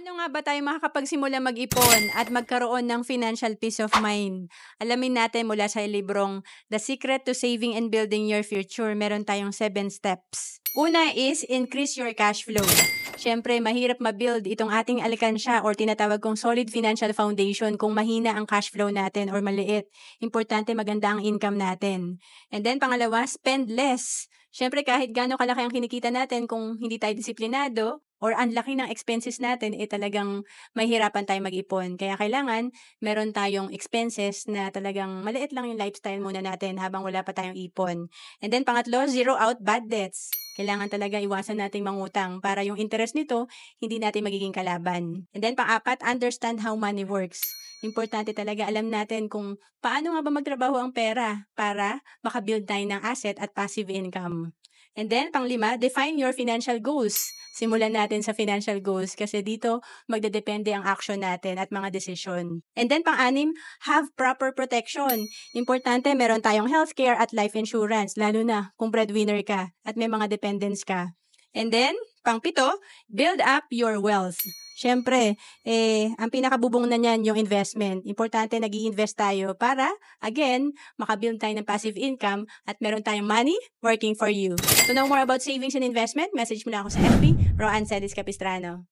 Paano nga ba tayo makakapagsimula mag-ipon at magkaroon ng financial peace of mind? Alamin natin mula sa librong The Secret to Saving and Building Your Future. Meron tayong 7 steps. Una is increase your cash flow. Siyempre, mahirap ma-build itong ating alkansya or tinatawag kong solid financial foundation kung mahina ang cash flow natin or maliit. Importante maganda ang income natin. And then pangalawa, spend less. Siyempre, kahit gaano kalaki ang kinikita natin kung hindi tayo disiplinado, or ang laki ng expenses natin, talagang mahihirapan tayong mag-ipon. Kaya kailangan meron tayong expenses na talagang maliit lang yung lifestyle muna natin habang wala pa tayong ipon. And then pangatlo, zero out bad debts. Kailangan talaga iwasan nating mangutang para yung interest nito hindi natin magiging kalaban. And then pang-apat, understand how money works. Importante talaga alam natin kung paano nga ba magtrabaho ang pera para makabuild tayo ng asset at passive income. And then, pang-5, define your financial goals. Simulan natin sa financial goals kasi dito magdedepende ang action natin at mga desisyon. And then, pang-6, have proper protection. Importante, meron tayong healthcare at life insurance, lalo na kung breadwinner ka at may mga dependents ka. And then, pang-7, build up your wealth. Siyempre, ang pinakabubong na niyan yung investment. Importante nag-i-invest tayo para, again, makabuild tayo ng passive income at meron tayong money working for you. To know more about savings and investment, message mo lang ako sa FB, Roan Celis Capistrano.